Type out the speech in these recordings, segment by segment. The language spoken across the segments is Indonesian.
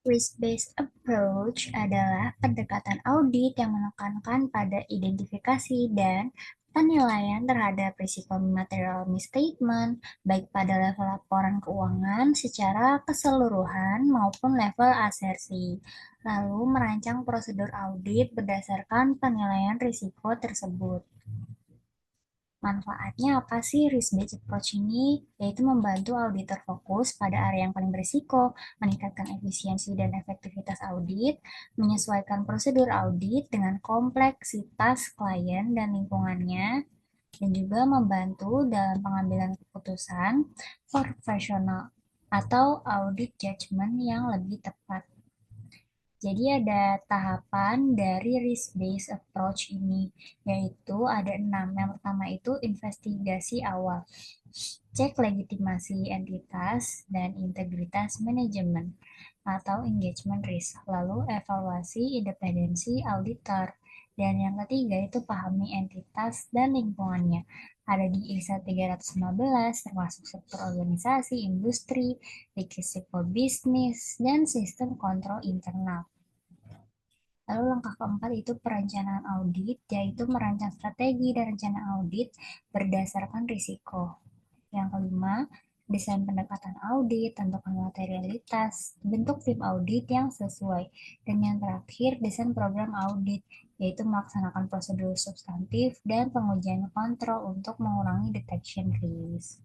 Risk-based approach adalah pendekatan audit yang menekankan pada identifikasi dan penilaian terhadap risiko material misstatement, baik pada level laporan keuangan secara keseluruhan maupun level asersi, lalu merancang prosedur audit berdasarkan penilaian risiko tersebut. Manfaatnya apa sih risk-based approach ini? Yaitu membantu auditor fokus pada area yang paling berisiko, meningkatkan efisiensi dan efektivitas audit, menyesuaikan prosedur audit dengan kompleksitas klien dan lingkungannya, dan juga membantu dalam pengambilan keputusan profesional atau audit judgment yang lebih tepat. Jadi ada tahapan dari risk-based approach ini, yaitu ada 6. Yang pertama itu investigasi awal, cek legitimasi entitas dan integritas manajemen atau engagement risk, lalu evaluasi independensi auditor, dan yang ketiga itu pahami entitas dan lingkungannya. Ada di ISA 315, termasuk sektor organisasi, industri, risiko bisnis, dan sistem kontrol internal. Lalu langkah keempat itu perencanaan audit, yaitu merancang strategi dan rencana audit berdasarkan risiko. Yang kelima, desain pendekatan audit, tentukan materialitas, bentuk tim audit yang sesuai. Dan yang terakhir, desain program audit, yaitu melaksanakan prosedur substantif dan pengujian kontrol untuk mengurangi detection risk.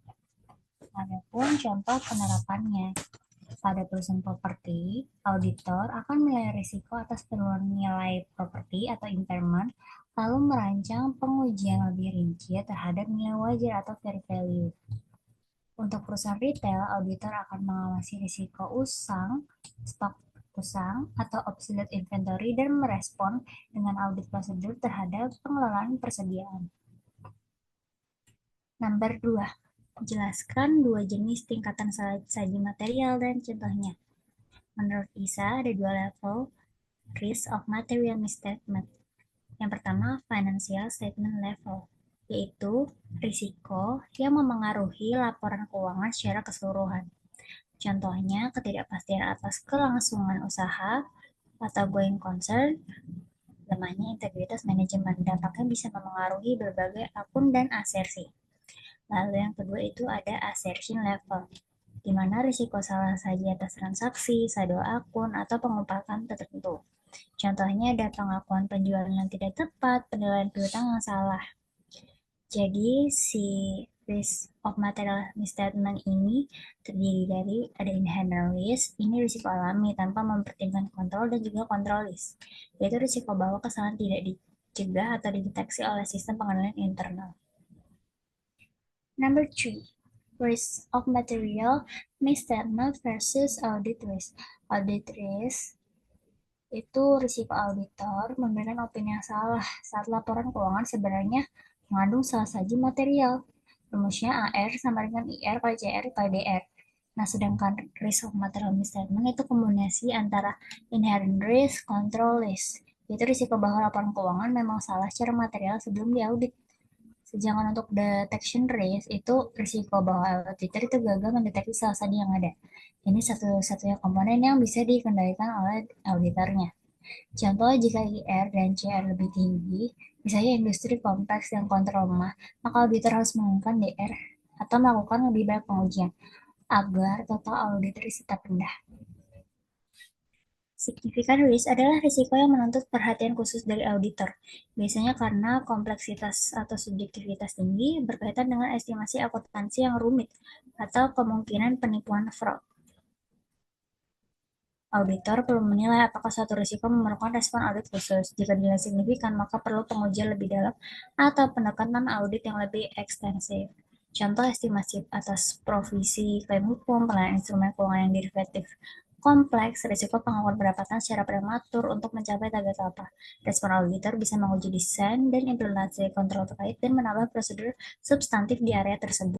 Adapun contoh penerapannya. Pada perusahaan properti, auditor akan menilai risiko atas penurunan nilai properti atau impairment, lalu merancang pengujian lebih rinci terhadap nilai wajar atau fair value. Untuk perusahaan retail, auditor akan mengawasi risiko usang, stok usang, atau obsolete inventory dan merespon dengan audit prosedur terhadap pengelolaan persediaan. Nomor 2. Jelaskan dua jenis tingkatan saji material dan contohnya. Menurut ISA, ada dua level risk of material misstatement. Yang pertama, financial statement level, yaitu risiko yang memengaruhi laporan keuangan secara keseluruhan. Contohnya, ketidakpastian atas kelangsungan usaha atau going concern, lemahnya integritas manajemen. Dampaknya bisa memengaruhi berbagai akun dan asersi. Lalu yang kedua itu ada assertion level, di mana risiko salah saja atas transaksi, saldo akun, atau pengumpulkan tertentu. Contohnya ada pengakuan penjualan yang tidak tepat, penilaian piutang yang salah. Jadi si risk of material misstatement ini terdiri dari ada inherent risk, ini risiko alami tanpa mempertimbangkan kontrol dan juga kontrol risk, yaitu risiko bahwa kesalahan tidak dicegah atau dideteksi oleh sistem pengendalian internal. Number 3. Risk of material misstatement versus audit risk. Audit risk itu risiko auditor memberikan opini yang salah saat laporan keuangan sebenarnya mengandung salah saji material. Rumusnya AR sama dengan IR kali CR kali DR. Nah, sedangkan risk of material misstatement itu kombinasi antara inherent risk, control risk, yaitu risiko bahwa laporan keuangan memang salah secara material sebelum diaudit. Sedangkan untuk detection risk itu risiko bahwa auditor itu gagal mendeteksi salah satu yang ada. Ini satu-satunya komponen yang bisa dikendalikan oleh auditornya. Contoh jika IR dan CR lebih tinggi, misalnya industri kompleks yang kontrol lemah, maka auditor harus menggunakan DR atau melakukan lebih banyak pengujian agar total audit risk tetap rendah. Signifikan risk adalah risiko yang menuntut perhatian khusus dari auditor, biasanya karena kompleksitas atau subjektivitas tinggi berkaitan dengan estimasi akuntansi yang rumit atau kemungkinan penipuan fraud. Auditor perlu menilai apakah suatu risiko memerlukan respon audit khusus. Jika dinilai signifikan, maka perlu pengujian lebih dalam atau pendekatan audit yang lebih ekstensif. Contoh estimasi atas provisi klaim hukum, penilaian instrumen keuangan yang derivatif kompleks, risiko pengakuan pendapatan secara prematur untuk mencapai target apa. Respon auditor bisa menguji desain dan implementasi kontrol terkait dan menambah prosedur substantif di area tersebut.